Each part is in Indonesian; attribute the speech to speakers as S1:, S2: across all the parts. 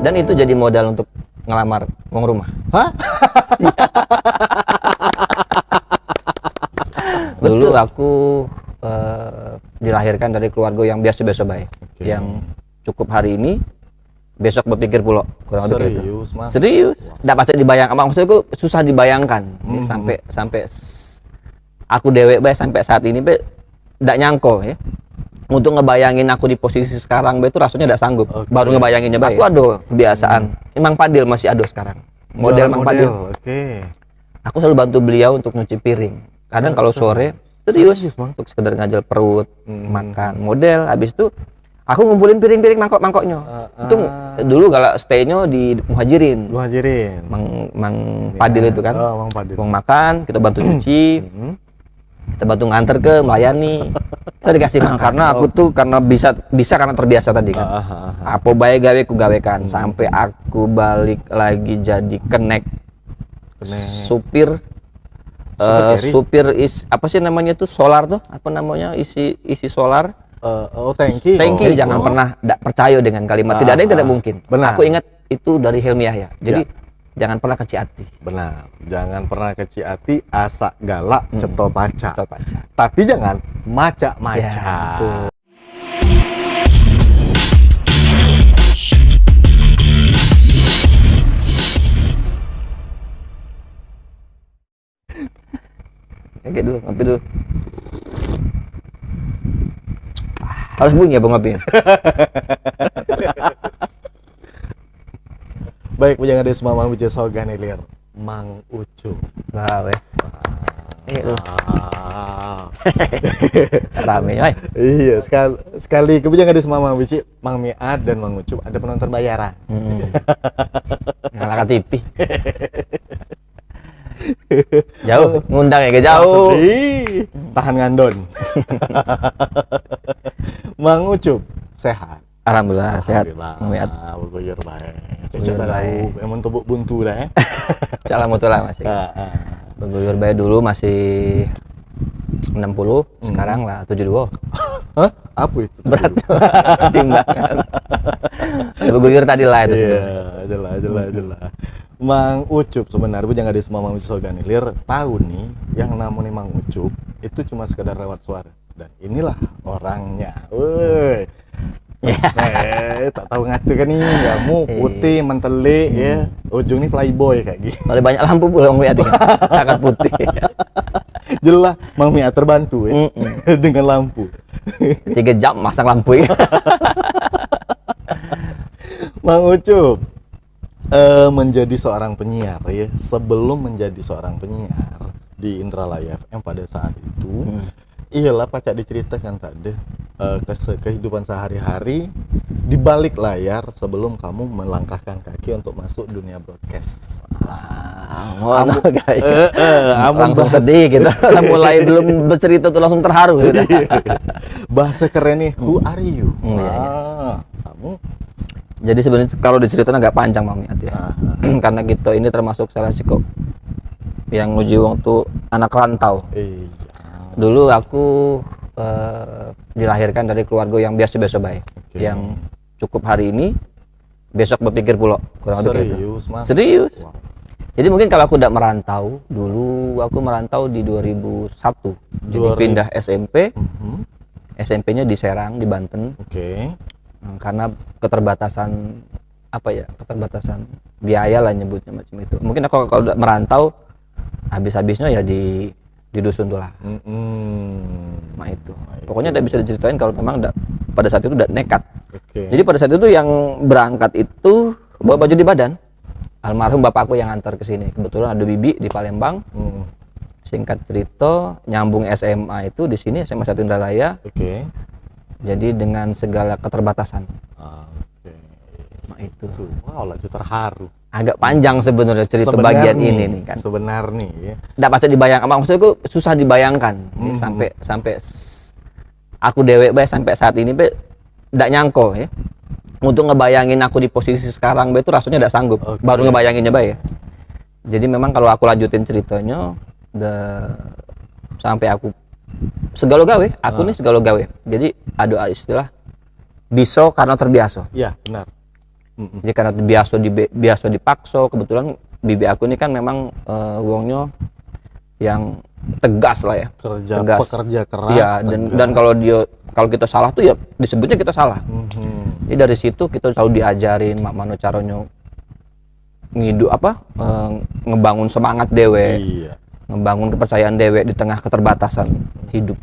S1: Dan itu jadi modal untuk ngelamar wong rumah.
S2: Hah?
S1: Dulu aku dilahirkan dari keluarga yang biasa-biasa baik, yang cukup hari ini, besok berpikir pula, kurang lebih gitu.
S2: Serius, Mas?
S1: Serius. Nggak pasti dibayangkan, maksudku susah dibayangkan. Ya, sampai aku dewek bae sampai saat ini be nggak nyangko ya. Untuk ngebayangin aku di posisi sekarang be itu rasanya nggak sanggup. Baru ngebayanginnya bae. Aku ada kebiasaan. Mang Padil masih ada sekarang. Model Mang Padil. Aku selalu bantu beliau untuk nyuci piring. Kadang kalau sore serius untuk sekedar ngajal perut, makan model. Habis itu aku ngumpulin piring-piring mangkok-mangkoknya. Itu dulu kalau stay-nya di Muhajirin. Mang Padil itu kan.
S2: Mang Padil.
S1: Mau makan, kita bantu nyuci. Kita bantu nganter ke melayani. Kita dikasih makan karena aku tuh karena bisa karena terbiasa tadi kan. Apa bae gawe ku gawekan sampai aku balik lagi jadi kenek. Supir apa sih namanya tuh solar tuh apa namanya isi solar
S2: tangki
S1: jadi jangan pernah percaya dengan kalimat tidak ada yang tidak mungkin. Aku ingat itu dari Helmi Yahya, jadi jangan pernah kecil hati.
S2: Benar, jangan pernah kecil hati, asa galak ceto paca. Tapi jangan maca-maca.
S1: Oke dulu, ngopi dulu. Harus bunyi ya bang ngopi.
S2: Baik, punya ada semua Mang Bija Sogan ilir Mang Ucup.
S1: Wow, rame ya.
S2: Iya, sekali kemudian ada semua Mang Bija, Mang Miat dan Mang Ucup ada penonton bayaran.
S1: Ngalahkan TV. Jauh ngundang ya ke jauh.
S2: Tahan ngandon. Mang Ucup sehat.
S1: Alhamdulillah sehat.
S2: Bergoyor baik. Cecep tahu emang tebuk buntu dah.
S1: Salah mutu lah masih. Bergoyor baik dulu masih 60, sekarang lah 72.
S2: Hah? Apa itu?
S1: Berat. Timbangan. Bergoyor tadi lah itu
S2: sebenarnya. Jelas. Mang Ucup sebenarnya jangan ada semua Mang Ucup Sogan ilir tahu nih yang namanya Mang Ucup itu cuma sekedar lewat suara dan inilah orangnya. Woi. Tak tahu ngatu kan nih, kamu putih mentele ya, ujung nih playboy kayak gitu.
S1: Ada banyak lampu pula Mang Miat sangat putih.
S2: Jelas Mang Miat terbantu ya dengan lampu.
S1: 3 jam masang lampu ya.
S2: Mang Ucup menjadi seorang penyiar ya, sebelum menjadi seorang penyiar di Indralaya FM pada saat itu iyalah pacak diceritakan tadi kehidupan sehari-hari di balik layar sebelum kamu melangkahkan kaki untuk masuk dunia broadcast.
S1: Langsung sedih gitu. Mulai belum bercerita tuh langsung terharu gitu.
S2: Bahasa keren nih, who are you? Kamu
S1: jadi sebenarnya kalau diceritakan agak panjang Mang Miat ya. Karena gitu ini termasuk salah satu yang nguji waktu anak rantau. Dulu aku dilahirkan dari keluarga yang biasa-biasa baik, yang cukup hari ini, besok berpikir pula, kurang lebih gitu. Serius. Wow. Jadi mungkin kalau aku udah merantau, dulu aku merantau di 2001, jadi pindah SMP, SMP-nya di Serang, di Banten. Karena keterbatasan keterbatasan biaya lah nyebutnya macam itu. Mungkin aku kalau udah merantau, habis-habisnya ya di dusun tuh lah. Nah itu. Pokoknya tidak bisa diceritain kalau memang pada saat itu udah nekat. Jadi pada saat itu yang berangkat itu bawa baju di badan. Almarhum bapakku yang antar ke sini. Kebetulan ada bibi di Palembang. Singkat cerita, nyambung SMA itu di sini SMA 1 Indralaya. Jadi dengan segala keterbatasan. Nah itu.
S2: Wow, lah terharu.
S1: Agak panjang sebenarnya cerita bagian ini nih kan.
S2: Sebenarnya ya.
S1: Nggak pasti dibayangkan, maksudku susah dibayangkan. Sampai aku dewek bae sampai saat ini be nggak nyangko ya. Untuk ngebayangin aku di posisi sekarang be itu rasanya nggak sanggup. Baru ngebayanginnya bae ya. Jadi memang kalau aku lanjutin ceritanya sampai aku segala gawe, aku nih segala gawe. Jadi ada istilah biso karena terbiasa.
S2: Iya, benar.
S1: Jadi karena biasa dipaksa, kebetulan bibi aku ini kan memang wongnya yang tegas lah ya, tegas.
S2: Pekerja keras.
S1: Iya, dan kalau kita salah tuh ya disebutnya kita salah. Jadi dari situ kita selalu diajarin mana caranya ngebangun semangat dewe, ngebangun kepercayaan dewe di tengah keterbatasan hidup.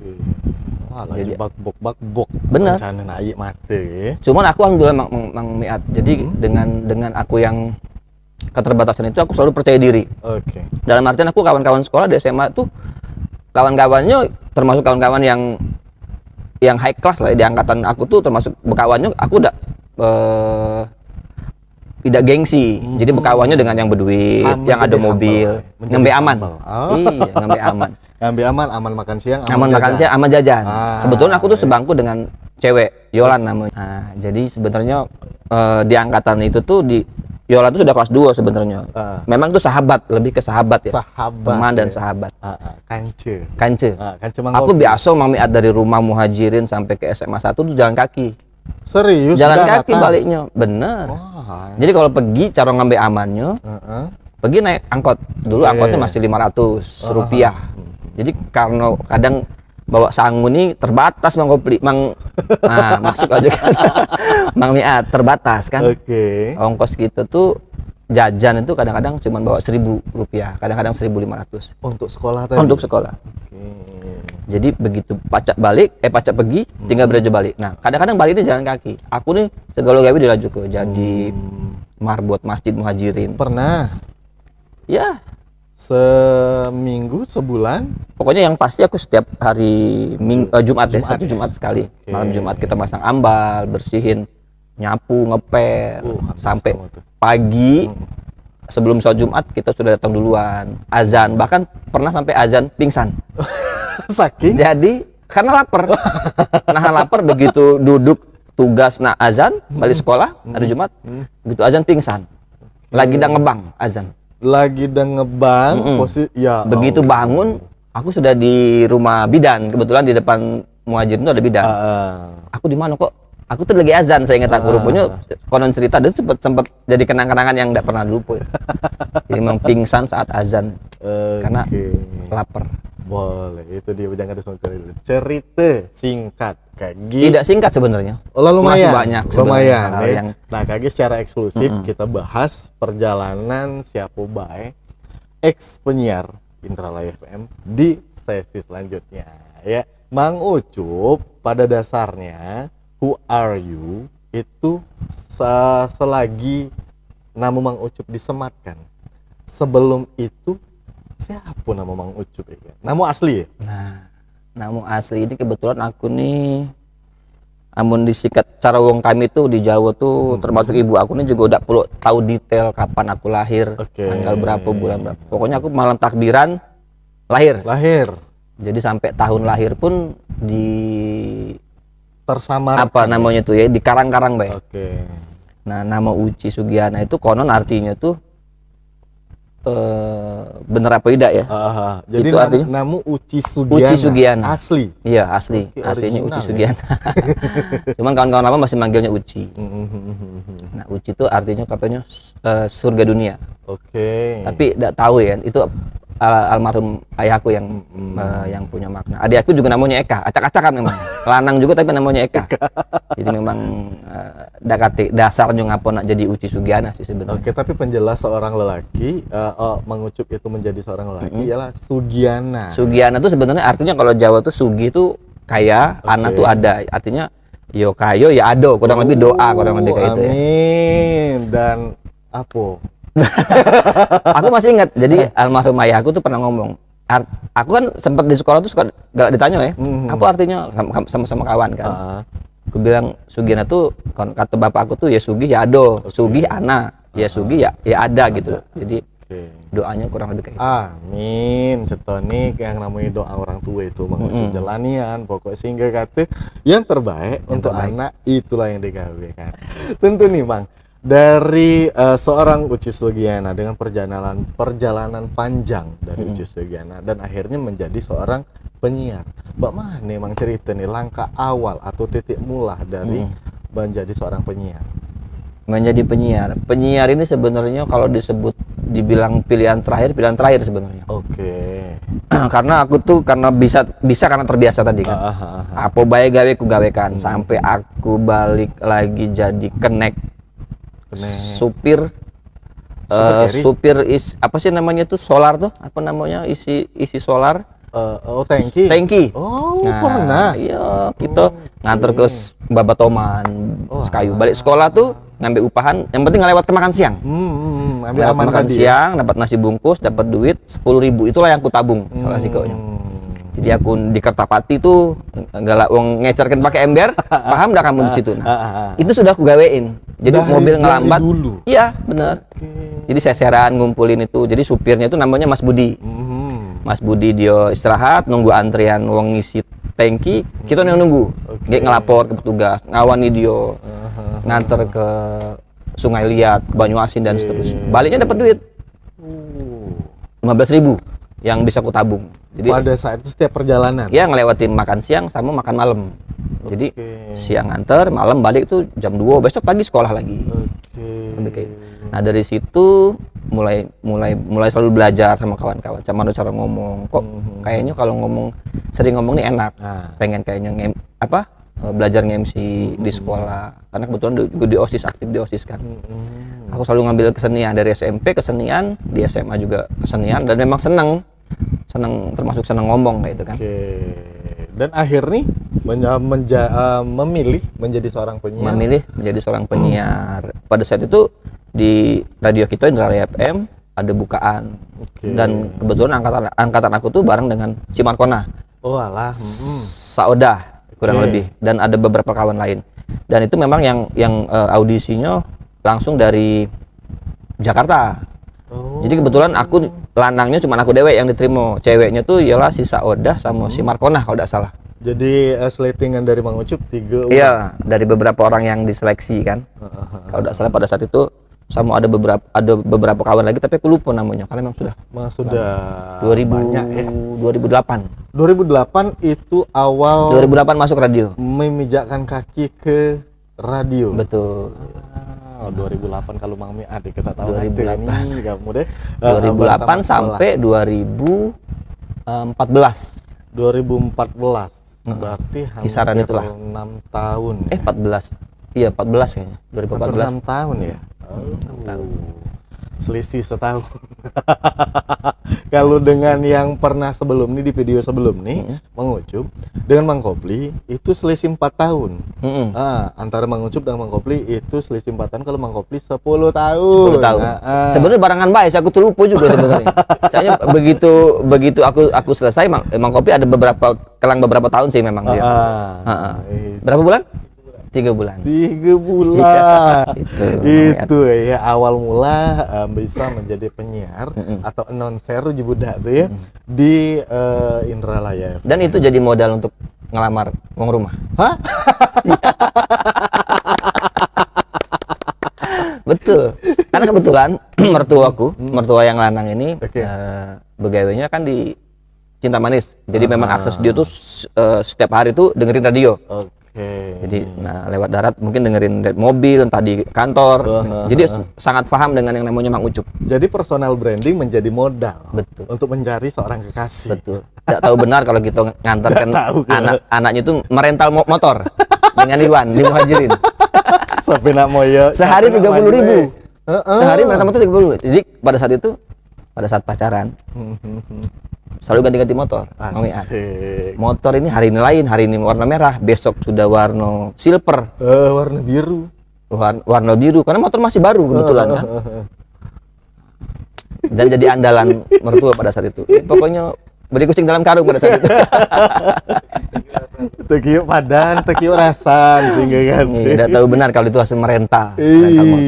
S2: Wah, lagi bak-bok.
S1: Bener.
S2: Rencana naik mati.
S1: Cuman aku alhamdulillah mang Miat. Jadi dengan aku yang keterbatasan itu aku selalu percaya diri.
S2: Oke.
S1: Dalam artian aku kawan-kawan sekolah di SMA tuh kawan-kawannya termasuk kawan-kawan yang high class lah ya, di angkatan aku tuh termasuk bekawannya aku udah tidak gengsi. Jadi bekawannya dengan yang berduit, yang ada mobil, ngambil aman. Iya, ngambil aman.
S2: Ngambil aman makan siang,
S1: aman makan siang, aman jajan. Kebetulan aku tuh sebangku dengan cewek, Yolan namanya. Nah, jadi sebenarnya di angkatan itu tuh Yolan tuh sudah kelas 2 sebenarnya. Memang tuh sahabat, lebih ke sahabat ya. Teman dan sahabat.
S2: Kance.
S1: Kance
S2: Aku
S1: aku biasa mamiat dari rumah Muhajirin sampai ke SMA 1 tuh jalan kaki.
S2: Serius?
S1: Jalan kaki baliknya, bener. Jadi kalau pergi cara ngambil amannya, pergi naik angkot. Dulu angkotnya masih 500 rupiah. Jadi karena kadang bawa sangu nih terbatas masuk aja kan. Mang Miat terbatas kan. Ongkos kita tuh jajan itu kadang-kadang cuma bawa 1.000 rupiah, kadang-kadang 1.500
S2: untuk sekolah tadi.
S1: Untuk sekolah. Jadi begitu pacak pergi, tinggal belajar balik. Nah, kadang-kadang balik ini jalan kaki. Aku nih segala gawe dilaju ke jadi marbot Masjid Muhajirin.
S2: Pernah?
S1: Ya.
S2: Seminggu, sebulan?
S1: Pokoknya yang pasti aku setiap hari Jumat ya, satu Jumat sekali. Malam Jumat kita masang ambal, bersihin, nyapu, ngepel, sampai pagi. Sebelum sholat Jumat kita sudah datang duluan, azan, bahkan pernah sampai azan pingsan.
S2: Saking?
S1: Jadi karena lapar. Nah lapar begitu duduk tugas azan balik sekolah hari Jumat, begitu azan pingsan. Lagi dah ngebang azan.
S2: Lagi dah ngebang posisi ya.
S1: Begitu bangun, aku sudah di rumah bidan, kebetulan di depan Muhajirin itu ada bidan. Aku di mana kok? Aku tuh lagi azan, saya ingat aku rupanya konon cerita dan sempat jadi kenang-kenangan yang tidak pernah lupa. Jadi memang pingsan saat azan karena lapar.
S2: Boleh, itu dia jangan ada cerita singkat kayak gitu.
S1: Tidak singkat sebenarnya.
S2: Lumayan.
S1: Masih banyak
S2: lumayan.
S1: Yang...
S2: Nah, kaki secara eksklusif kita bahas perjalanan siapa bae ex penyiar Indralaya FM di sesi selanjutnya ya. Mang Ucup pada dasarnya who are you itu selagi nama Mang Ucup disematkan. Sebelum itu siapa nama Mang Ucup ya? Nama asli ya?
S1: Nah, nama asli ini kebetulan aku nih amun disikat cara wong kami tuh di Jawa tuh termasuk ibu aku nih juga udah perlu tahu detail kapan aku lahir, tanggal berapa, bulan berapa. Pokoknya aku malam takbiran lahir. Jadi sampai tahun lahir pun di
S2: tersamar
S1: apa namanya tuh ya, di karang-karang baik. Nah, nama Uci Sugiana itu konon artinya tuh bener apa tidak ya?
S2: Jadi
S1: itu artinya
S2: nama Uci Sugiana. Asli?
S1: Iya asli, aslinya Uci Sugiana. Cuman kawan-kawan lama masih manggilnya Uci. Nah Uci itu artinya katanya surga dunia. Tapi tidak tahu ya, itu almarhum ayahku yang punya makna. Adik aku juga namanya Eka, acak-acakan memang. Lanang juga tapi namanya Eka. Jadi memang dasarnya ngapa nak jadi Uci Sugiana sih sebenarnya.
S2: Tapi penjelas seorang lelaki mengucup itu menjadi seorang lelaki ialah Sugiana.
S1: Sugiana itu sebenarnya artinya kalau Jawa tuh Sugi itu kaya, Ana tuh ada. Artinya yo kayo ya ado, kurang lebih doa kurang lebih kayak itu ya.
S2: Amin. Dan apa?
S1: Aku masih ingat, jadi almarhum ayahku tuh pernah ngomong, aku kan sempat di sekolah tuh suka gak ditanya ya, apa artinya sama-sama kawan kan. Aku bilang Sugiana tuh kata bapak aku tuh ya Sugi ya ado, Sugi Ana, ya Sugi ya ada gitu. Jadi doanya kurang lebih kayak gitu.
S2: Amin. Cetoni yang namanya doa orang tua itu mengucap jalanian, pokoknya sehingga kata yang terbaik untuk anak itulah yang digawe kan. Tentu nih Bang. Dari seorang Uci Sugiana dengan perjalanan panjang dari Uci Sugiana dan akhirnya menjadi seorang penyiar. Mbak mana emang cerita nih langkah awal atau titik mula dari menjadi seorang penyiar?
S1: Menjadi penyiar. Penyiar ini sebenarnya kalau dibilang pilihan terakhir sebenarnya.
S2: Oke.
S1: Karena aku tuh bisa karena terbiasa tadi kan. Apa bae gawe ku gawekan sampai aku balik lagi jadi kenek. Supir apa sih namanya tuh, solar tuh, apa namanya, isi solar.
S2: Tangki.
S1: Nah,
S2: pernah.
S1: Iya, kita nganter ke Babatoman, Sekayu. Balik sekolah tuh ngambil upahan, yang penting nggak lewat ke makan siang.
S2: Ambil aman
S1: makan
S2: tadi
S1: siang, dapat nasi bungkus, dapat duit 10.000, itulah yang ku tabung salah sikonya. Jadi aku di Kertapati tuh nggak lah uang ngecerkan pakai ember, paham dah kamu di situ. Nah, itu sudah aku gawein. Jadi mobil ngelambat. Iya, bener. Jadi seseran ngumpulin itu. Jadi supirnya itu namanya Mas Budi. Mas Budi dia istirahat nunggu antrian wong ngisi tangki, kita yang nunggu. Dia ngelapor ke petugas, ngawani dia, nganter ke Sungai Liat, Banyuasin dan seterusnya. Baliknya dapat duit 15.000 yang bisa ku tabung. Jadi
S2: pada saat itu setiap perjalanan.
S1: Ya ngelewatin makan siang sama makan malam. Jadi siang nganter, malam balik tuh jam 2, besok pagi sekolah lagi. Nah dari situ mulai selalu belajar sama kawan-kawan, cara ngomong. Kok kayaknya kalau sering ngomong nih enak. Pengen kayaknya belajar nge-MC di sekolah. Karena kebetulan gue di OSIS, aktif di OSIS kan. Aku selalu ngambil kesenian dari SMP, kesenian di SMA juga kesenian, dan memang senang termasuk senang ngomong kayak itu kan.
S2: Dan akhirnya memilih menjadi seorang penyiar. Pada saat itu di radio kita Indralaya FM ada bukaan. Dan kebetulan angkatan aku tuh bareng dengan Cimarkona. Oh alah.
S1: Saoda kurang lebih, dan ada beberapa kawan lain. Dan itu memang yang audisinya langsung dari Jakarta. Jadi kebetulan aku lanangnya cuma aku dewek yang diterima, ceweknya tuh ialah si Saoda sama si Markona kalau tidak salah.
S2: Jadi slatingan dari Mang Ucup 3 orang.
S1: Iya, dari beberapa orang yang diseleksi kan. Kalau tidak salah pada saat itu sama ada beberapa kawan lagi, tapi aku lupa namanya karena memang sudah 2008 itu awal
S2: 2008
S1: masuk radio,
S2: memijakkan kaki ke radio.
S1: Betul.
S2: 2008 kalau Mang Mi adik kita tahu
S1: 2008
S2: ini kamu deh
S1: 2008 sampai 2014
S2: berarti
S1: kisaran itulah
S2: 6 tahun
S1: 14 iya 14 kayaknya 2014
S2: 6 tahun ya.
S1: 6 tahun
S2: selisih setahun. Kalau dengan yang pernah sebelum ini, di video sebelum nih, Mang Ucup dengan Mang Kopli itu selisih 4 tahun. Antara Mang Ucup dan Mang Kopli itu selisih 4 tahun. Kalau Mang Kopli 10 tahun.
S1: 10 tahun. Sebenarnya barangan baik, aku tuh lupa juga sebenarnya. Soalnya begitu aku selesai, Mang Kopli ada beberapa tahun sih memang dia. Berapa bulan? 3 bulan.
S2: 3 bulan. Itu ya awal mula bisa menjadi penyiar atau announcer budak tuh ya di Indralaya.
S1: Dan itu jadi modal untuk ngelamar wong rumah.
S2: Hah?
S1: Betul. Karena kebetulan mertua yang lanang ini begawainya kan di Cinta Manis. Jadi memang akses dia tuh setiap hari tuh dengerin radio. Jadi lewat darat mungkin dengerin mobil, entah di kantor. Jadi sangat paham dengan yang namanya Mang Ucup.
S2: Jadi personal branding menjadi modal.
S1: Betul.
S2: Untuk mencari seorang kekasih.
S1: Betul. Tidak tahu benar kalau kita ngantarkan anaknya itu merental motor dengan Iwan di Muhajirin.
S2: Sampai nak moyo.
S1: Sehari 30.000. Sehari merental motor 30.000. Jadi pada saat pacaran selalu ganti-ganti motor. Motor ini hari ini lain, hari ini warna merah, besok sudah warna silver,
S2: warna biru,
S1: warna biru karena motor masih baru kebetulan kan. Dan jadi andalan mertua pada saat itu. Pokoknya beli kucing dalam karung pada saat itu.
S2: Tekiu padan, tekiu rasan sehingga kan.
S1: Tidak tahu benar kalau itu hasil merental motor.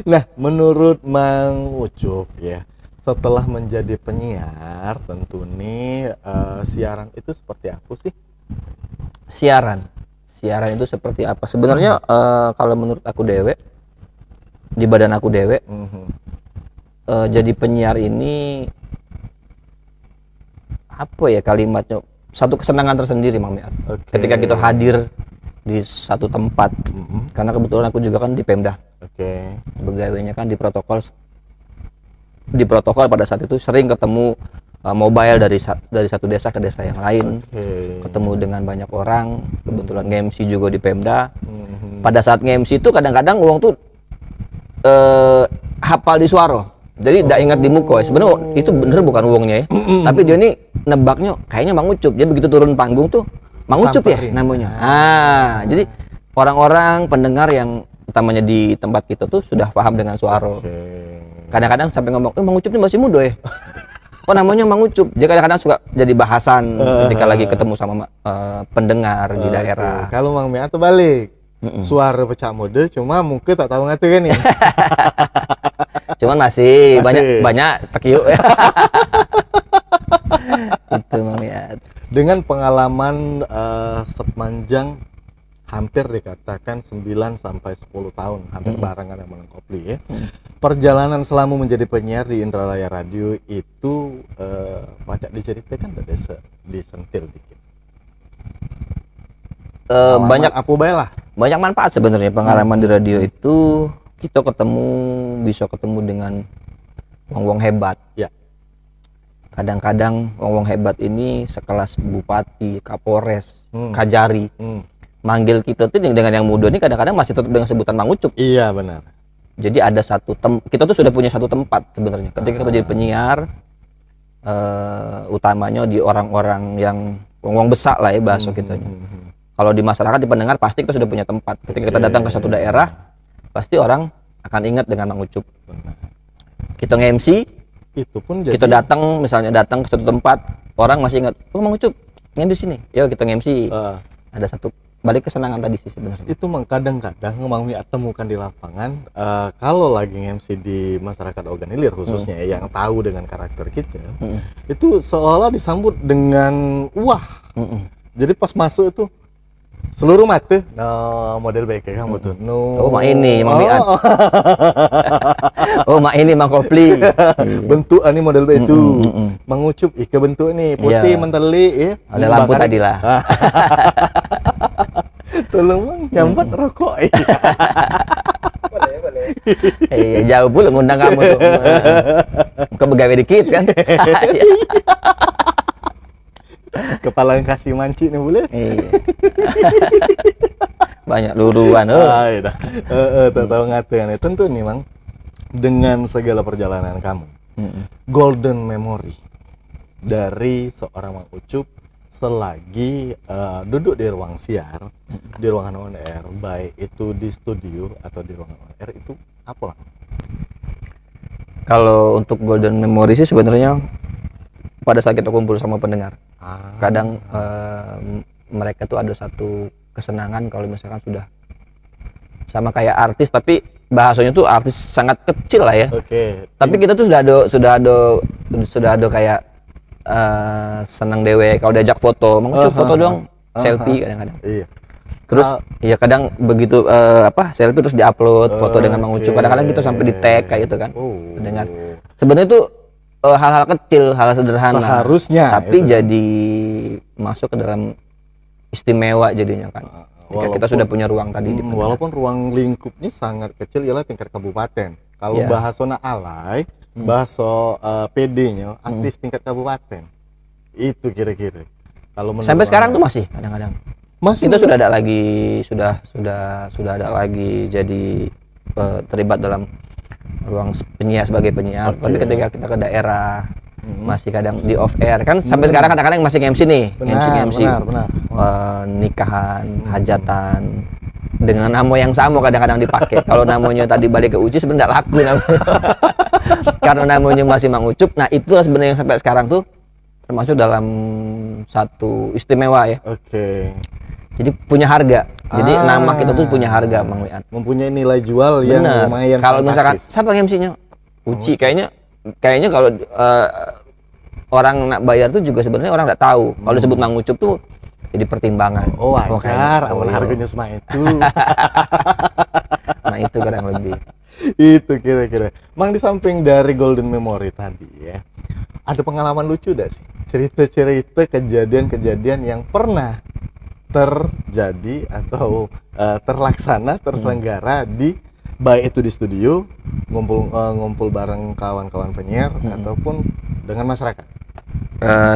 S2: Nah, menurut Mang Ucup ya, setelah menjadi penyiar, tentu nih siaran itu seperti apa sih?
S1: Siaran itu seperti apa? Sebenarnya kalau menurut aku dewek, di badan aku dewek, jadi penyiar ini apa ya kalimatnya? Satu kesenangan tersendiri, Mang Miat. Ketika kita hadir di satu tempat. Karena kebetulan aku juga kan di Pemda.
S2: Oke.
S1: Begawainya kan di protokol pada saat itu sering ketemu mobile dari satu desa ke desa yang lain. Ketemu dengan banyak orang, kebetulan nge-MC juga di Pemda. Pada saat nge-MC itu kadang-kadang uang tuh hafal di suara. Jadi tidak ingat di muka. Sebenarnya itu bener bukan uangnya ya. Tapi dia ini nebaknya kayaknya Mang Ucup. Dia begitu turun panggung tuh Mang Ucup ya namanya. Jadi orang-orang pendengar yang utamanya di tempat kita tuh sudah paham dengan suara. Kadang-kadang sampai ngomong, Mang Ucup ini masih muda ya. Oh namanya Mang Ucup. Dia kadang-kadang suka jadi bahasan ketika lagi ketemu sama pendengar di daerah.
S2: Kalau Mang Mia tuh balik. Suara pecah mode, cuma mungkin tak tahu ngatu kan nih.
S1: Cuman masih banyak tekiuk ya. Itu Mang Mia.
S2: Dengan pengalaman sepanjang hampir dikatakan 9 sampai 10 tahun, hampir barengan sama Mang Kopli ya. Perjalanan selama menjadi penyiar di Indralaya Radio itu banyak diceritakan, ada disentil dikit.
S1: Banyak
S2: apa baiklah.
S1: Banyak manfaat sebenarnya pengalaman di radio itu. Kita bisa ketemu dengan wong-wong hebat.
S2: Ya.
S1: Kadang-kadang wong-wong hebat ini sekelas bupati, kapolres, kajari. Manggil kita tuh dengan yang muda ini kadang-kadang masih tetap dengan sebutan Mang Ucup.
S2: Iya benar.
S1: Jadi ada kita tuh sudah punya satu tempat sebenarnya. Ketika kita jadi penyiar, utamanya di orang-orang yang wong-wong besar lah ya bahasa kita. Kalau di masyarakat, di pendengar pasti kita sudah punya tempat. Ketika kita datang ke suatu daerah, pasti orang akan ingat dengan Mang Ucup. Kita nge-MC,
S2: itu pun jadi...
S1: kita misalnya datang ke suatu tempat, orang masih ingat, oh Mang Ucup nge-MC sini. Yuk kita nge-MC. Ada satu balik kesenangan tadi sih sebenarnya.
S2: Itu kadang-kadang Mang Mia temukan di lapangan, kalau lagi nge-MC di masyarakat Ogan Ilir khususnya yang tahu dengan karakter kita, itu seolah disambut dengan wah. Jadi pas masuk itu seluruh mata model baik kayak kamu tuh.
S1: Oh mak ini Mang Mia. Oh mak ini Mang Kopli.
S2: Bentuk ini model baik itu. Mang Ucup ke bentuk nih putih menteli ya.
S1: Ada lampu tadi lah.
S2: Tolong Mang nyambat rokok. Boleh.
S1: Iya jauh pula ngundang kamu tuh. Kau begawe dikit kan.
S2: Kepala kasih manci nih boleh.
S1: Banyak luruan.
S2: Tak tahu ngatain. Tentu nih Mang, dengan segala perjalanan kamu, golden memory dari seorang Mang Ucup selagi duduk di ruang siar, di ruangan on air, baik itu di studio atau di ruangan on air, itu apa?
S1: Kalau untuk golden memory sih sebenarnya pada saat kita kumpul sama pendengar, kadang mereka tuh ada satu kesenangan kalau misalkan sudah sama kayak artis, tapi bahasanya tuh artis sangat kecil lah ya. Tapi kita tuh sudah ada kayak senang dewe kalau diajak foto, Mang Ucup foto dong, selfie kadang-kadang. Terus ya kadang begitu selfie terus diupload foto dengan Mang Ucup. Kadang-kadang kita sampai di tag kayak gitu kan. Dengan sebenarnya itu hal-hal kecil, hal sederhana.
S2: Seharusnya.
S1: Tapi jadi masuk ke dalam istimewa jadinya kan. Ketika kita sudah punya ruang tadi.
S2: Walaupun ruang lingkupnya sangat kecil, ialah tingkat kabupaten. Kalau bahasona alay, bahasa PD-nya artis tingkat kabupaten. Itu kira-kira. Kalau
S1: sampai sekarang tuh masih kadang-kadang.
S2: Masih
S1: kita sudah ada lagi jadi terlibat dalam ruang penyiar sebagai penyiar. Tapi ketika kita ke daerah masih kadang di off air kan, sampai sekarang kadang-kadang masih MC nih. MC
S2: benar.
S1: Nikahan, hajatan dengan nama yang sama kadang-kadang dipakai. Kalau namanya tadi balik ke Uci sebenarnya laku namanya. Karena namanya masih Mang Ucup. Nah itulah sebenarnya yang sampai sekarang tuh termasuk dalam satu istimewa ya. Jadi punya harga. Jadi nama kita tuh punya harga, Mang Wiat.
S2: Mempunyai nilai jual yang lumayan.
S1: Kalau misalkan siapa MC-nya? Uci. Kayaknya kalau orang nak bayar tuh juga sebenarnya orang nggak tahu. Kalau disebut Mang Ucup tuh jadi pertimbangan.
S2: Wajar, harganya sama itu.
S1: Nah itu kurang lebih.
S2: Itu kira-kira. Mang, di samping dari golden memory tadi ya, ada pengalaman lucu gak sih? Cerita-cerita kejadian-kejadian yang pernah terjadi atau terlaksana, terselenggara di baik itu di studio ngumpul bareng kawan-kawan penyiar ataupun dengan masyarakat.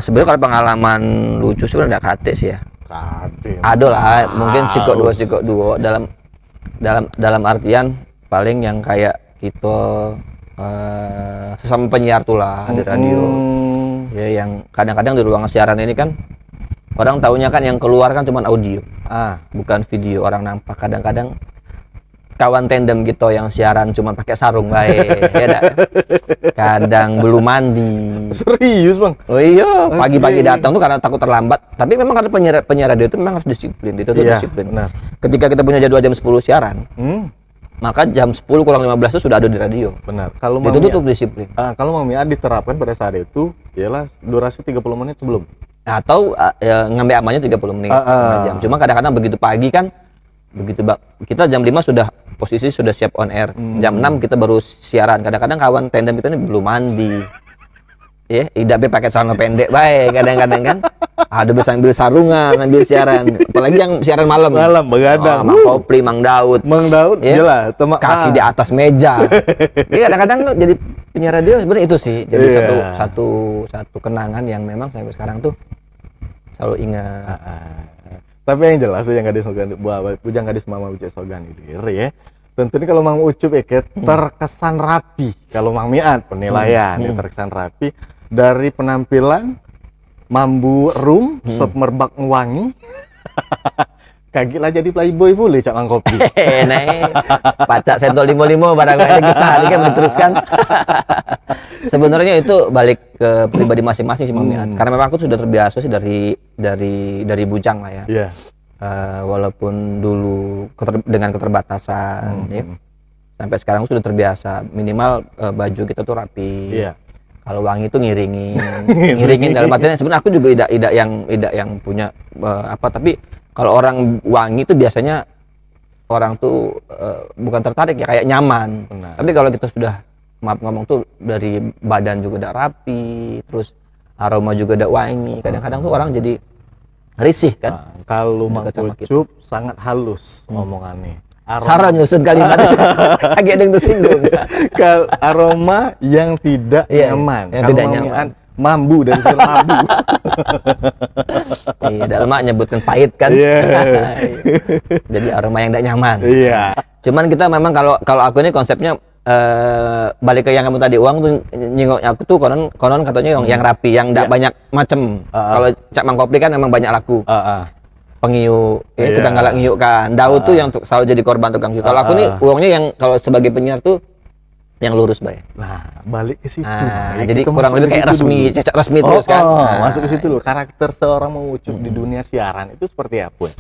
S1: Sebenarnya kalau pengalaman lucu sebenarnya ada kate sih ya.
S2: Kate.
S1: Ada lah, mungkin sikok duo dalam artian paling yang kayak kita sesama penyiar tuh lah di radio. Ya yang kadang-kadang di ruang siaran ini kan orang taunya kan yang keluar kan cuma audio, bukan video orang nampak. Kadang-kadang kawan tandem gitu yang siaran cuma pakai sarung baik, ya dah. Kadang belum mandi.
S2: Serius bang?
S1: Oh iya, pagi-pagi datang tuh karena takut terlambat. Tapi memang karena penyiar radio itu memang harus disiplin, itu disiplin.
S2: Benar.
S1: Ketika kita punya jadwal jam 10 siaran, maka jam 10 kurang 15 itu sudah ada di radio.
S2: Benar. Kalau
S1: itu tutup disiplin.
S2: Kalau Mang Miat diterapkan pada saat itu, ialah durasi 30 menit sebelum.
S1: Atau ngambil amannya 30 menit, jam. Cuma kadang-kadang begitu pagi kan, kita jam 5 sudah posisi sudah siap on air. Jam 6 kita baru siaran. Kadang-kadang kawan tandem kita ini belum mandi. Ya, tidak pakai celana pendek baik kadang-kadang kan. Ada sambil sarungan, sambil siaran. Apalagi yang siaran malam.
S2: Malam begadang.
S1: Mang Kopli, Mang Daud.
S2: Ya? Jelas,
S1: kaki di atas meja. Jadi kadang-kadang jadi penyiar radio sebenarnya itu sih. Jadi satu kenangan yang memang sampai sekarang tuh selalu ingat.
S2: Tapi yang jelas Bujang Gadis Mama Ucek Sogan itu ya. Tentunya kalau Mang Ucup terkesan rapi. Kalau Mang Miat penilaian terkesan rapi dari penampilan mambu rum, sop merbak wangi. Kagak lah jadi playboy boleh Cak Mang Kopli.
S1: Nah, pacak sentol 55 barang aja kesal kan berteruskan. Sebenarnya itu balik ke pribadi masing-masing sih Mang Miat. Karena memang aku sudah terbiasa sih dari Bujang lah ya.
S2: Iya.
S1: Walaupun dulu dengan keterbatasan ya. Sampai sekarang sudah terbiasa minimal baju kita tuh rapi.
S2: Iya.
S1: Kalau wangi itu ngiringin dalam artian sebenarnya aku juga tidak yang punya tapi kalau orang wangi itu biasanya orang tuh bukan tertarik ya, kayak nyaman.
S2: Benar.
S1: Tapi kalau kita sudah maaf ngomong tuh dari badan juga udah rapi, terus aroma juga udah wangi, kadang-kadang tuh orang jadi risih kan.
S2: Kalau Mang Ucup sangat halus ngomongannya.
S1: Sarah nyusun kalimat agak ada yang tersinggung.
S2: Aroma yang tidak nyaman.
S1: Yang tidak nyaman.
S2: Mambu dari mambu.
S1: Iya, dalam nyebutkan pahit kan. Jadi aroma yang tidak nyaman.
S2: Iya.
S1: Cuman kita memang kalau aku ini konsepnya balik ke yang kamu tadi, uang tuh nyingoknya aku tuh konon katanya yang rapi, yang tidak banyak macem. Kalau Cak Mang Kopli kan memang banyak laku. Pengiu, ini tukang galak ngiuk kan. Daud tuh yang selalu jadi korban tukang ngiuk. Kalau aku nih uangnya yang kalau sebagai penyiar tuh yang lurus baik.
S2: Nah, balik ke situ.
S1: Jadi kurang lebih kayak resmi terus kan.
S2: Masuk ke situ dulu. Karakter seorang Mang Ucup di dunia siaran itu seperti apa?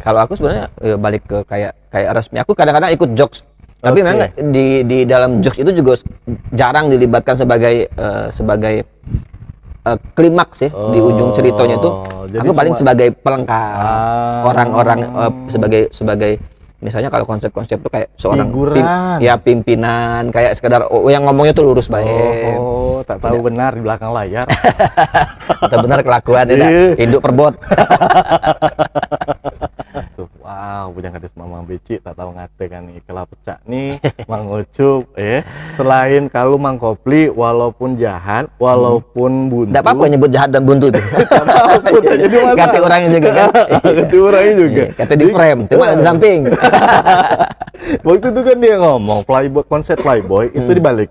S1: Kalau aku sebenarnya balik ke kayak resmi. Aku kadang-kadang ikut jokes. Tapi memang di dalam jokes itu juga jarang dilibatkan sebagai klimaks ya di ujung ceritanya itu. Aku paling sebagai pelengkap orang-orang sebagai misalnya kalau konsep-konsep itu kayak seorang pimpinan kayak sekedar yang ngomongnya tuh lurus baik.
S2: Tak tahu benar di belakang layar.
S1: Atau benar kelakuan ya, induk perbot.
S2: Wow, Bujang Gadis Mama Beci tak tahu ngatekan nih kelap pecah nih Mang Ucup selain kalau Mang Kopli walaupun jahat walaupun buntu
S1: enggak apa-apa nyebut jahat dan buntu tuh. Jadi kata orangnya juga kan.
S2: Kata orangnya juga.
S1: Kata di frame, cuma di samping.
S2: Waktu itu kan dia ngomong playboy, konsep playboy itu dibalik.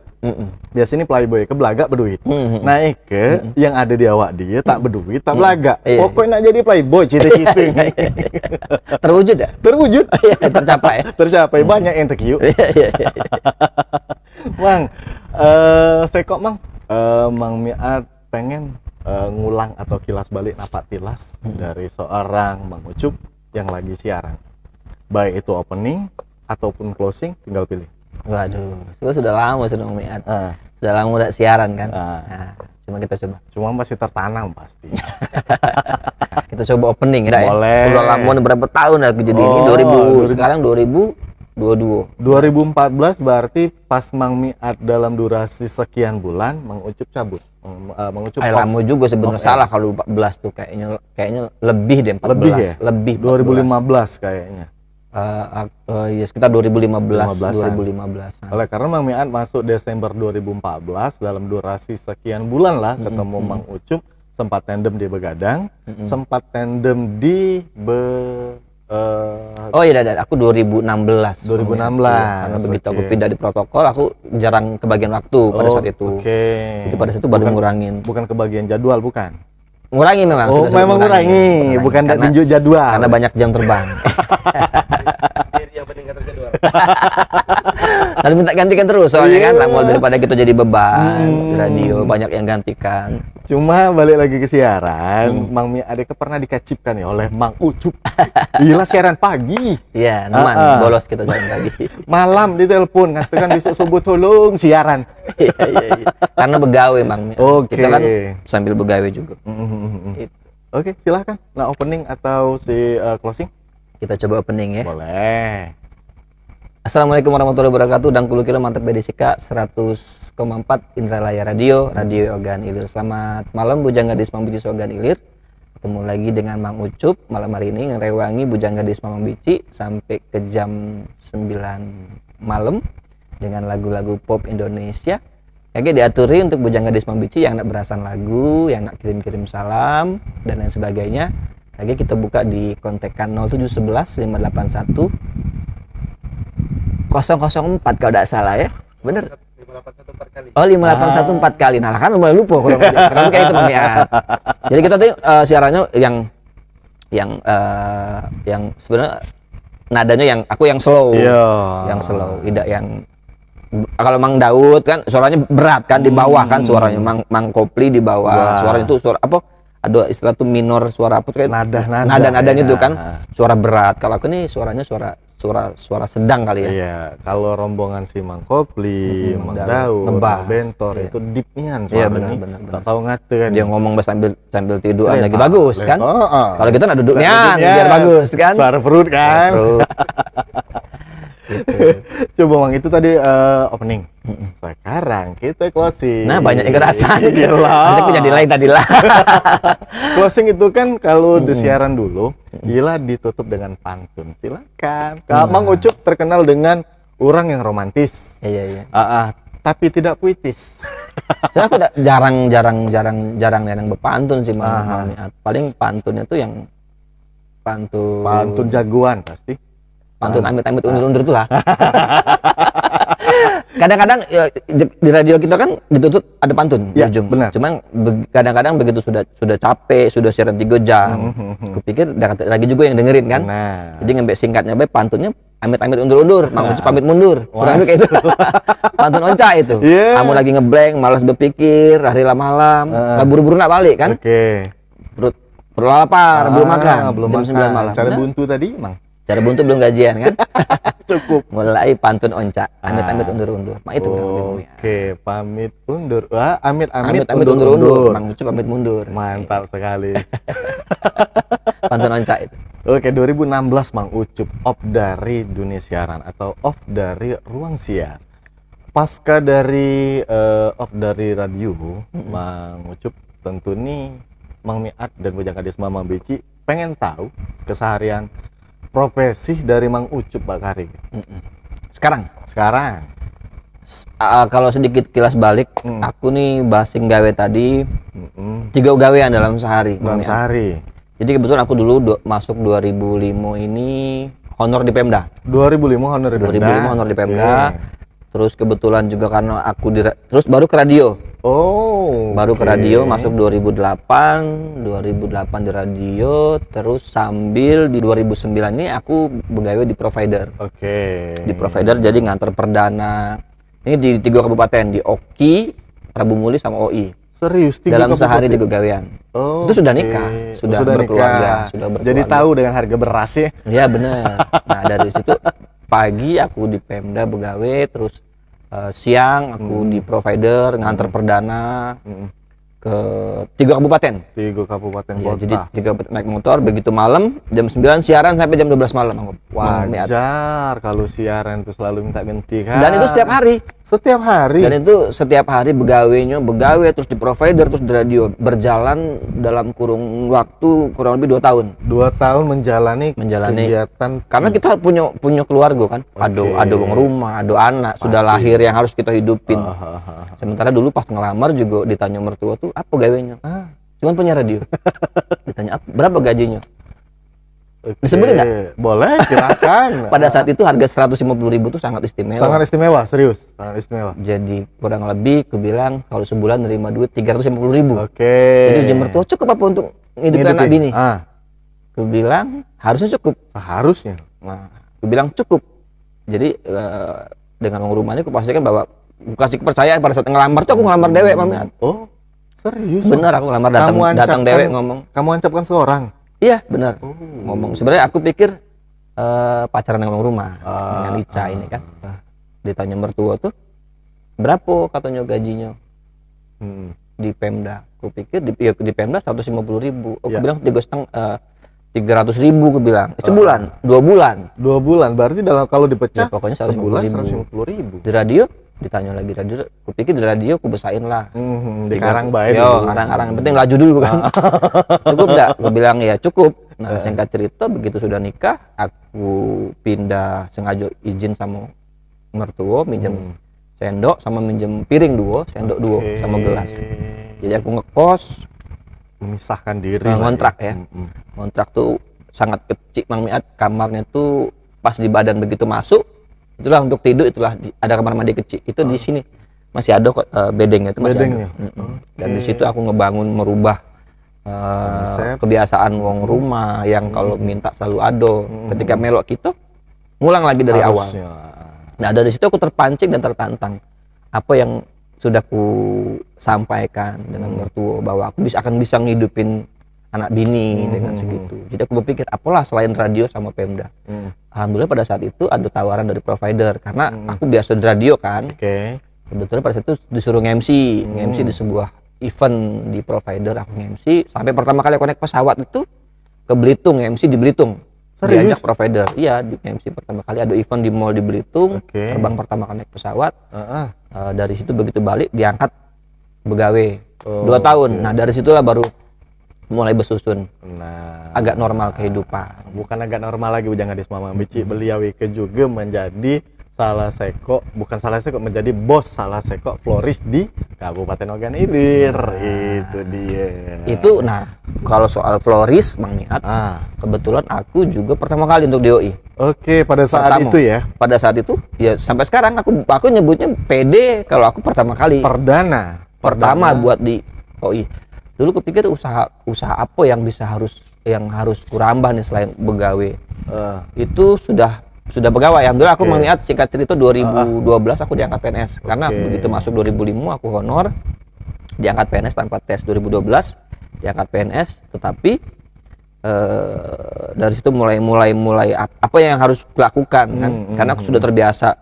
S2: Biasanya playboy ke belagak berduit. Naik ke yang ada di awak dia tak berduit, tak belagak. Pokoknya nak jadi playboy cita-cita.
S1: Terwujud ya?
S2: Terwujud.
S1: Tercapai.
S2: Tercapai banyak yang terkiuk. Mang, sekok Mang, Mang Miat pengen ngulang atau kilas balik napak tilas dari seorang Mang Ucup yang lagi siaran. Baik itu opening ataupun closing, tinggal pilih.
S1: Waduh, itu sudah lama sudah Mang Miat. Sudah lama udah siaran kan. Nah, cuma kita coba.
S2: Cuma masih tertanam pasti.
S1: Kita coba opening ya.
S2: Boleh.
S1: Udah lama berapa tahun aku jadi ini 2000 sekarang 2022.
S2: 2014 berarti pas Mang Miat dalam durasi sekian bulan Mang Ucup cabut. Mang Ucup.
S1: Lama juga sebenarnya, salah kalau 14 tuh kayaknya lebih deh, 14.
S2: Lebih ya?
S1: Lebih
S2: 2015 kayaknya.
S1: Ya sekitar 2015.
S2: Oleh karena Mang Miat masuk Desember 2014, dalam durasi sekian bulan lah ketemu Mang Ucup, sempat tandem di Begadang, sempat tandem di
S1: oh iya, aku 2016. Karena begitu aku pindah di protokol, aku jarang kebagian waktu pada saat itu. Jadi pada saat itu baru ngurangin.
S2: Bukan kebagian jadwal, bukan?
S1: Ngurangi memang.
S2: Memang ngurangi, bukan tunjuk jadwal.
S1: Karena banyak jam terbang. Lalu minta gantikan terus soalnya kan, lama daripada kita jadi beban di radio, banyak yang gantikan.
S2: Cuma balik lagi ke siaran, Mang Miat Adeka pernah dikacipkan ya oleh Mang Ucup. Gila, siaran pagi.
S1: Iya, teman bolos kita siaran pagi.
S2: Malam ditelepon, katakan besok subuh tolong siaran.
S1: Iya. Karena begawe Mang. Kita kan sambil begawe juga.
S2: Oke, silahkan. Nah, opening atau si closing?
S1: Kita coba opening ya.
S2: Boleh.
S1: Assalamualaikum warahmatullahi wabarakatuh. Dangkulu kilo mantap BDSK 100,4 Indralaya Radio Ogan Ilir. Selamat malam Bujang Gadis Mang Bici Ogan Ilir. Ketemu lagi dengan Mang Ucup malam hari ini ngerewangi Bujang Gadis Mang Bici sampai ke jam 9 malam dengan lagu-lagu pop Indonesia. Kayaknya diaturi untuk Bujang Gadis Mang Bici yang nak berasan lagu, yang nak kirim-kirim salam dan lain sebagainya. Lagi kita buka di kontekan 0711 581 004 kalau tidak salah ya, bener.
S3: 5814 kali.
S1: Oh 5814 kali, nah kan lumayan lupa kurang kayak itu Bang ya. Jadi kita tuh siarannya yang sebenarnya nadanya yang slow, yang slow, tidak yang kalau Mang Daud kan suaranya berat kan di bawah kan suaranya, Mang Kopli di bawah, suaranya itu suara apa? Ada istilah tuh minor, suara apa tuh kayak nada-nadanya itu kan suara berat. Kalau aku nih suaranya suara sedang kali ya.
S2: Iya, kalau rombongan si Mang Kopli, Mang Daud, Mang Bentor itu deep-nian suaranya. Iya, tak tahu ngate kan.
S1: Dia ngomong sambil tidur lagi bagus kan. Kalau kita nak duduknya biar bagus kan.
S2: Suara perut kan. Coba Mang, itu tadi opening. Sekarang kita closing.
S1: Nah, banyak yang kerasan. Nanti aku jadi lain tadi lah.
S2: Closing itu kan kalau di siaran dulu, gila ditutup dengan pantun. Silakan. Mang Ucup terkenal dengan orang yang romantis.
S1: Iya.
S2: Tapi tidak puitis.
S1: Saya aku jarang yang berpantun sih Mang. Paling pantunnya tuh yang pantun
S2: jagoan pasti.
S1: Pantun amit-amit undur-undur tuh lah. Kadang-kadang ya, di radio kita kan ditutup ada pantun di ujung.
S2: Benar.
S1: Cuman kadang-kadang begitu sudah capek, sudah siaran 3 jam. Kupikir lagi juga yang dengerin kan. Jadi ngambil singkatnya pantunnya amit-amit undur-undur, Mang Ucup pamit mundur. Kurang lebih kayak itu. Pantun onca itu. Kamu lagi ngeblank, malas berpikir, hari malam, buru-buru nak balik kan. Perut lapar, belum makan. Jam 9 malam.
S2: Cara buntu tadi, Mang?
S1: Cara buntu belum gajian kan.
S2: Cukup.
S1: Mulai pantun onca, amit-amit undur-undur. Itu
S2: pamit undur. Wah, amit-amit
S1: undur-undur. Mang Ucup pamit mundur.
S2: Mantap sekali.
S1: Pantun onca itu.
S2: 2016 Mang Ucup off dari dunia siaran atau off dari ruang siar. Pasca dari off dari radio, Mang Ucup tentu nih Mang Miat dan Bujang Gadis Mang Bici pengen tahu keseharian profesi dari Mang Ucup Bakari.
S1: Sekarang
S2: kalau
S1: sedikit kilas balik, aku nih basing gawe tadi 3 gawean dalam sehari. Jadi kebetulan aku dulu masuk 2005 ini honor di Pemda. 2005 honor di Pemda. Terus kebetulan juga karena aku terus baru ke radio. Baru ke radio masuk 2008 di radio, terus sambil di 2009 ini aku begawe di provider. Di provider jadi nganter perdana. Ini di 3 kabupaten, di Oki, Prabu Muli sama OI.
S2: Serius, 3
S1: dalam
S2: kabupaten?
S1: sehari 3 gawean. Itu sudah nikah, sudah berkeluarga, sudah berkeluarga.
S2: Jadi tahu dengan harga beras ya?
S1: Iya benar. Nah dari situ pagi aku di Pemda begawe, terus siang aku di provider nganter perdana ke 3 kabupaten.
S2: 3 kabupaten
S1: ya,
S2: kota.
S1: Jadi 3 kabupaten naik motor, begitu malam jam 9 siaran sampai jam 12 malam.
S2: Wajar kalau siaran itu selalu minta ganti kan.
S1: Dan itu setiap hari.
S2: Setiap hari.
S1: Dan itu setiap hari begawe terus di provider terus di radio, berjalan dalam kurung waktu kurang lebih 2 tahun.
S2: 2 tahun menjalani kegiatan.
S1: Karena kita punya keluarga kan. Ada wong rumah, ada anak pasti. Sudah lahir yang harus kita hidupin. Sementara dulu pas ngelamar juga ditanya mertua tuh apa gawenya? Cuman punya radio. Ditanya berapa gajinya? Disebutin enggak?
S2: Boleh, silakan.
S1: Pada saat itu harga 150.000 tuh sangat istimewa.
S2: Sangat istimewa, serius. Sangat istimewa.
S1: Jadi kurang lebih aku bilang kalau sebulan nerima duit 350.000.
S2: Jadi
S1: ujian mertua cukup apa untuk ngidupin anak bini? Aku bilang harusnya cukup.
S2: Seharusnya.
S1: Nah, aku bilang cukup. Jadi dengan uang rumahnya aku pastikan bahwa aku kasih kepercayaan pada saat ngelamar tuh aku ngelamar dewek, Mami.
S2: Oh, serius?
S1: Bener, aku ngelamar datang dewek ngomong.
S2: Kamu ancapkan seorang?
S1: Iya benar. Ngomong sebenarnya aku pikir pacaran dengan rumah dengan Ica ini kan. Ditanya mertua tuh berapa katanya gajinya di Pemda. Aku pikir di Pemda 150.000. Aku bilang 300.000 aku bilang sebulan 2 bulan.
S2: 2 bulan berarti kalau dipecah
S1: pokoknya
S2: sebulan 150.000.
S1: Di radio ditanya lagi radio, aku pikir di radio aku besain lah.
S2: Di karang baik.
S1: Karang-karang yang penting laju dulu kan. Cukup enggak? Aku bilang ya cukup. Nah, singkat cerita begitu sudah nikah, aku pindah sengaja izin sama mertua minjem sendok sama minjem piring sendok sama gelas. Jadi aku ngekos,
S2: memisahkan diri.
S1: Ngontrak ya. Ngontrak tuh sangat kecil, Mang Miat. Kamarnya tuh pas di badan begitu masuk. Itulah untuk tidur, ada kamar mandi kecil itu di sini masih ada kok bedengnya itu masih ada. Dan di situ aku ngebangun merubah kebiasaan wong rumah yang kalau minta selalu ada. Ketika melok kita ngulang lagi dari awal. Nah dari situ aku terpancing dan tertantang apa yang sudah ku sampaikan dengan mertua bahwa aku akan bisa ngidupin anak bini dengan segitu. Jadi aku berpikir apalah selain radio sama Pemda. Alhamdulillah pada saat itu ada tawaran dari provider karena aku biasa di radio kan. Kebetulan pada saat itu disuruh MC di sebuah event di provider, aku MC sampai pertama kali aku naik pesawat itu ke Belitung, MC di Belitung. Diajak provider. Iya, di MC pertama kali ada event di mall di Belitung. Terbang pertama kali naik pesawat. Dari situ begitu balik diangkat begawe 2 tahun. Nah, dari situlah baru mulai bersusun. Agak normal kehidupan.
S2: Bukan agak normal lagi ujang gadis Mama Bici. Beliau juga menjadi menjadi bos salah seko floris di Kabupaten Ogan Ilir. Itu dia.
S1: Itu kalau soal floris Mang Niat, kebetulan aku juga pertama kali untuk DOI.
S2: Pada saat itu ya.
S1: Pada saat itu ya sampai sekarang aku nyebutnya PD kalau aku pertama kali. Pertama buat di OI. Dulu kepikir usaha apa yang harus kurambah nih selain begawe. Itu sudah pegawai. Alhamdulillah aku melihat singkat cerita 2012 aku diangkat PNS karena begitu masuk 2005 aku honor diangkat PNS tanpa tes. 2012 diangkat PNS tetapi dari situ mulai apa yang harus kulakukan kan karena aku sudah terbiasa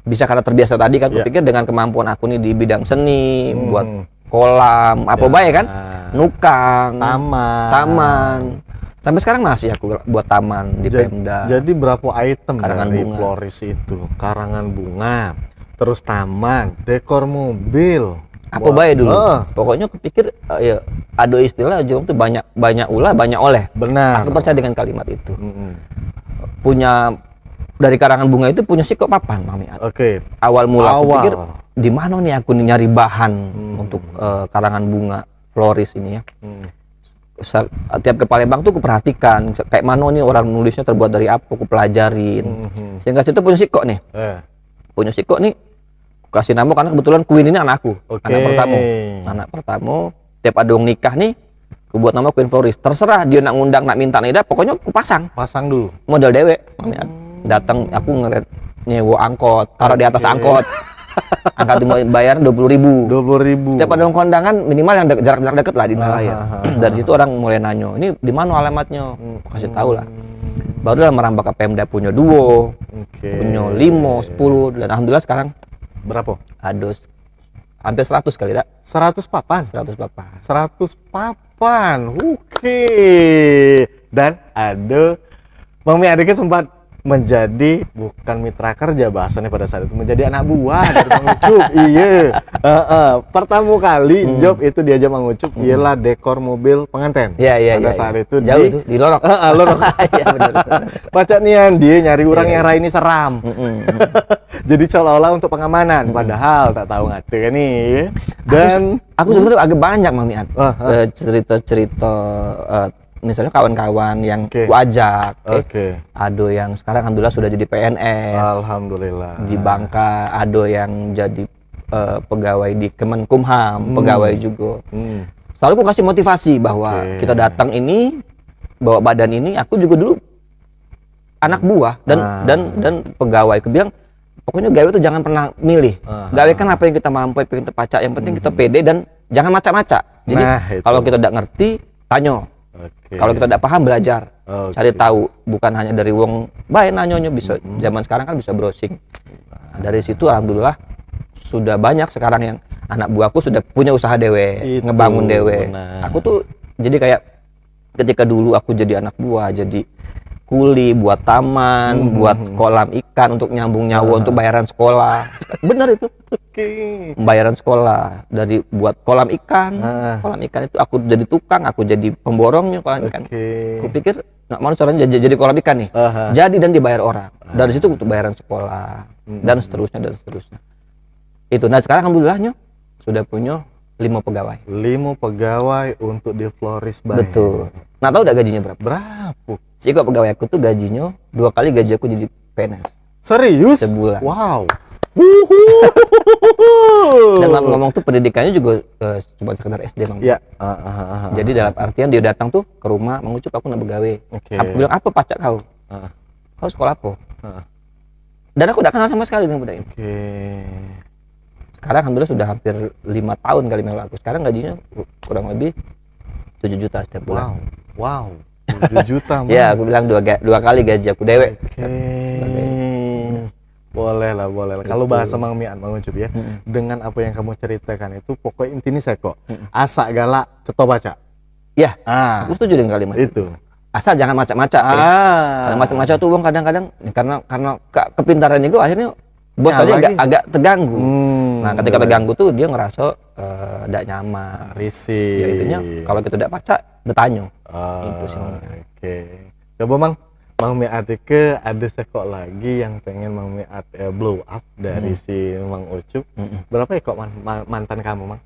S1: karena terbiasa tadi kan kupikir dengan kemampuan aku nih di bidang seni buat kolam apa baik kan nukang taman sampai sekarang masih aku buat taman di Pemda.
S2: Jadi berapa item
S1: karangan
S2: dari
S1: bunga.
S2: Floris itu? Karangan bunga, terus taman, dekor mobil.
S1: Apa baik dulu? Pokoknya aku pikir ya ada istilah Jom tuh banyak ulah banyak oleh.
S2: Benar.
S1: Aku percaya dengan kalimat itu. Punya dari karangan bunga itu punya sikok papan, Mami. Awal mula aku pikir di mana nih aku nyari bahan untuk karangan bunga Floris ini ya. Tiap ke Palembang tuh aku perhatikan kayak mana nih orang nulisnya terbuat dari apa, aku pelajarin. Sehingga situ punya sikok nih. Punya sikok nih kasih nama karena kebetulan Queen ini anakku. Anak pertama. Tiap ada yang nikah nih aku buat nama Queen Floris. Terserah dia nak ngundang nak minta nida, pokoknya aku pasang
S2: dulu
S1: model dewek. Datang aku ngeliat nyewa angkot, taruh di atas angkot. Angkat bayar 20.000. Setiap ada kondangan minimal yang jarak deket lah di nelayan. Dari situ orang mulai nanya, ini di mana alamatnya? Kasih tahu lah. Baru lah merambah ke Pemda punya 2, punya 5, 10 dan alhamdulillah sekarang
S2: berapa?
S1: Ada hampir 100 kali tak?
S2: 100 papan.
S1: 100 papan.
S2: 100 papan. Dan ada Mami adiknya sempat menjadi bukan mitra kerja bahasanya pada saat itu, menjadi anak buah dari Mang Ucup. Iya. Pertama kali job itu diajak Mang Ucup ialah dekor mobil pengantin.
S1: Iya.
S2: Pada saat itu
S1: jauh itu di Lorok.
S2: Lorok.
S1: Iya benar.
S2: Baca nian dia nyari orang yang rai ini seram. Jadi seolah-olah untuk pengamanan, padahal tak tahu ngate kan nih. Dan
S1: aku sebenarnya agak banyak Mang Miat cerita-cerita misalnya kawan-kawan yang ku ajak, ado yang sekarang alhamdulillah sudah jadi PNS,
S2: alhamdulillah
S1: di Bangka, ado yang jadi pegawai di Kemenkumham, pegawai juga. Selalu aku kasih motivasi bahwa kita datang ini bawa badan ini, aku juga dulu anak buah dan pegawai. Aku bilang pokoknya gawe itu jangan pernah milih, gawe kan apa yang kita mampu, apa yang kita pacak, yang penting kita pede dan jangan macak-macak. Jadi kalau kita tidak ngerti, tanya. Kalau kita tidak paham, belajar, cari tahu, bukan hanya dari wong baik nanyanya, bisa zaman sekarang kan bisa browsing. Nah, dari situ alhamdulillah sudah banyak sekarang yang anak buahku sudah punya usaha dewe, ngebangun dewe. Aku tuh jadi kayak ketika dulu aku jadi anak buah, jadi kuli buat taman, buat kolam ikan untuk nyambung nyawa untuk bayaran sekolah. Benar itu. Bayaran sekolah dari buat kolam ikan. Kolam ikan itu aku jadi tukang, aku jadi pemborongnya kolam ikan. Aku pikir nggak mau caranya jadi kolam ikan nih. Jadi dan dibayar orang. Dari situ untuk bayaran sekolah dan seterusnya dan seterusnya. Itu. Nah sekarang alhamdulillahnya sudah punya 5 pegawai.
S2: 5 pegawai untuk di Floris Bay.
S1: Betul. Nah tahu udah gajinya berapa?
S2: Berapa?
S1: Si kok pegawai aku tuh gajinya 2 kali gaji aku jadi PNS.
S2: Serius?
S1: Sebulan.
S2: Wow.
S1: Dan ngomong tuh pendidikannya juga cuma sekedar SD Mang.
S2: Ya.
S1: Jadi dalam artian dia datang tuh ke rumah, Mang Ucup aku nak begawe. Aku bilang apa pacak kau? Kau sekolah apa? Dan aku tidak kenal sama sekali dengan budak ini. Sekarang alhamdulillah sudah hampir 5 tahun kali melu aku. Sekarang gajinya kurang lebih 7 juta setiap bulan.
S2: Wow. 7 juta.
S1: Ya, aku bilang 2 kali gaji aku dewek.
S2: Boleh lah. Kalau bahasa Mang Miat, Mang Ucup ya, dengan apa yang kamu ceritakan itu pokoknya intinya saya kok asak galak ceto baca.
S1: Ya, aku setuju dengan kalimat
S2: itu.
S1: Asal jangan macam-macam. Karena macam-macam tuh uang kadang-kadang karena kepintaran itu akhirnya bos aja agak terganggu. Nah, ketika terganggu tuh dia ngerasa tidak nyaman,
S2: risih.
S1: Ya itunya kalau kita tidak pacak, bertanya. Itu sih.
S2: Coba Mang Miat ke ada sekok lagi yang pengen Mang Miat blow up dari si Mang Ucup. Berapa ya kok mantan kamu, Mang?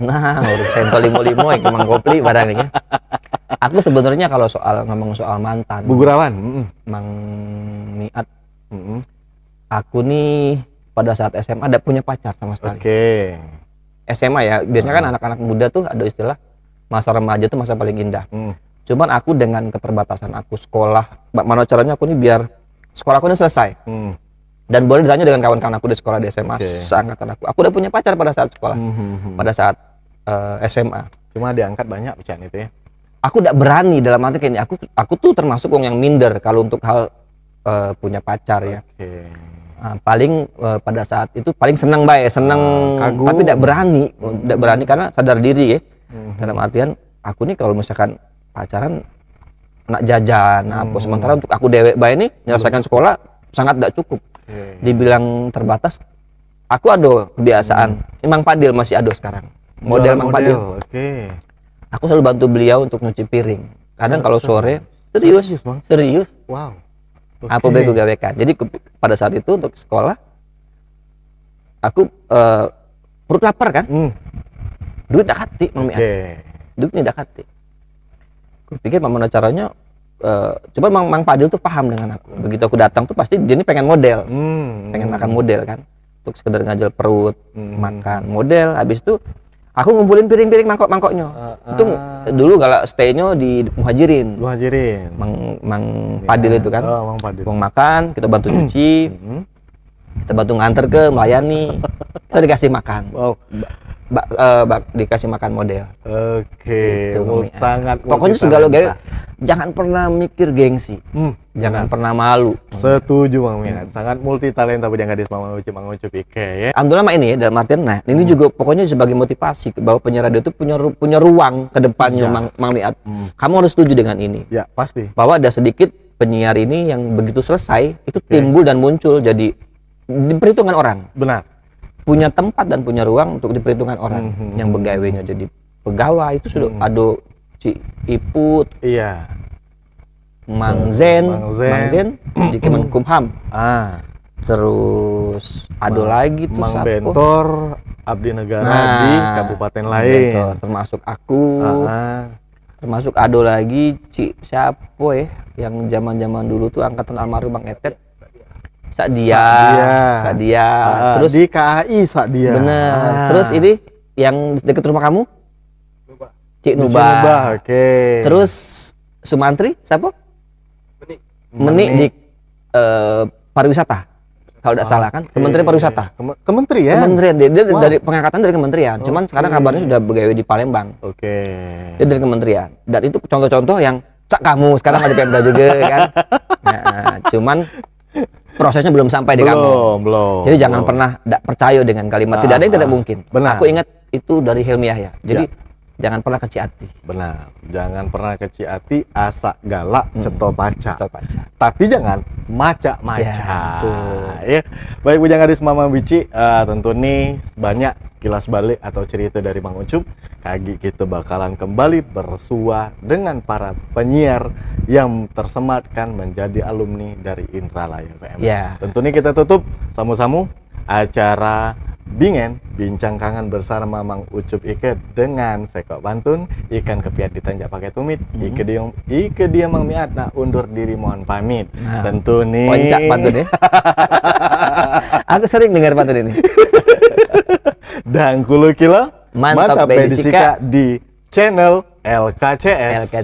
S1: Nah, urut sento limo-limo ya Mang Kopli barangnya. Aku sebenarnya kalau ngomong soal mantan,
S2: Bugurawan,
S1: Mang Miat. Aku nih pada saat SMA ada punya pacar sama sekali. SMA ya, biasanya kan anak-anak muda tuh ada istilah masa remaja tuh masa paling indah. Cuman aku dengan keterbatasan aku sekolah, mana caranya aku nih biar sekolah aku ini selesai. Dan boleh ditanya dengan kawan-kawan aku di sekolah di SMA, seangkatan aku udah punya pacar pada saat sekolah, pada saat SMA.
S2: Cuma diangkat banyak pecahan itu ya.
S1: Aku tidak berani, dalam arti kayak aku tuh termasuk orang yang minder kalau untuk hal punya pacar ya. Paling pada saat itu paling senang
S2: kagum.
S1: Tapi tidak berani karena sadar diri ya. Dalam artian aku nih kalau misalkan pacaran nak jajan apa, sementara untuk aku dewek bae nih menyelesaikan sekolah sangat tidak cukup. Dibilang terbatas, aku ada kebiasaan. Mang Padil masih ada sekarang. Model Mang Padil. Aku selalu bantu beliau untuk nyuci piring. Kadang kalau sore serius.
S2: Wow.
S1: Apa baik gue gawekan. Jadi pada saat itu untuk sekolah aku perut lapar kan. Duit tak hati Mang Miat. Duit tidak hati. Aku pikir mana caranya coba Mang Padil tuh paham dengan aku. Begitu aku datang tuh pasti dia ini pengen model. Pengen makan model kan. Untuk sekedar ngajal perut, makan model. Habis itu aku ngumpulin piring-piring mangkok-mangkoknya. Itu dulu kalau stay-nya di Muhajirin. Mang Padil itu kan.
S2: Mang Padil.
S1: Mau makan, kita bantu cuci. Kita bantu nganter ke melayani. Kita dikasih makan.
S2: Wow.
S1: Dikasih makan model.
S2: Gitu, sangat.
S1: Pokoknya segala gawe jangan pernah mikir gengsi. Jangan pernah malu.
S2: Setuju Mang Miat. Sangat multi talenta budi gadis Mang Ucup ya.
S1: Alhamdulillah ini ya dalam artian ini juga pokoknya sebagai motivasi bahwa penyiar radio itu punya ruang ke depannya Mang Miat. Kamu harus setuju dengan ini.
S2: Ya, pasti.
S1: Bahwa ada sedikit penyiar ini yang begitu selesai itu timbul dan muncul jadi diperhitungkan orang.
S2: Benar.
S1: Punya tempat dan punya ruang untuk diperhitungkan orang. Yang pegawainya jadi pegawai itu sudah ada Ci Iput,
S2: iya,
S1: Mang Zen di Kemenkumham. Terus ada lagi tuh
S2: Mang Bentor abdi negara di kabupaten lain.
S1: Bentor, termasuk aku. Termasuk ada lagi siapa ya yang zaman-zaman dulu tuh angkatan almarhum Bang Etet. Sadia. Terus
S2: di KAI Sadia.
S1: Bener. Terus ini yang dekat rumah kamu? Cik Nuba.
S2: Oke.
S1: Terus Sumantri siapa? Menik di pariwisata. Kalau tidak salah kan, Kementerian Pariwisata.
S2: Kementerian
S1: dia dari pengangkatan dari kementerian. Cuman sekarang kabarnya sudah begawe di Palembang. Dia dari kementerian. Dan itu contoh-contoh yang cak kamu sekarang ada Pemda juga kan. Nah, cuman prosesnya belum sampai di kamu.
S2: Belum.
S1: Jadi jangan pernah percaya dengan kalimat tidak ada yang tidak mungkin.
S2: Benar.
S1: Aku ingat itu dari Hilmiah ya. Jadi jangan pernah kecil hati.
S2: Benar. Jangan pernah kecil hati, asa galak, ceto paca. Tapi jangan maca-maca. Ya. Baik Bujang Gadis Mama Bici, tentu nih banyak kilas balik atau cerita dari Bang Ucup. Kagi kita bakalan kembali bersua dengan para penyiar yang tersematkan menjadi alumni dari Indralaya FM. Tentu nih kita tutup sama-sama acara Bingen Bincang Kangen bersama Mang Ucup Ike dengan Sekok Pantun ikan kepiat ditanjak pakai tumit Ike dia Mang Miat undur diri mohon pamit. Tentu nih
S1: Poncak pantun ya. Aku sering dengar pantun ini.
S2: Dan kulu kilo mantap bedisika di channel LKCS.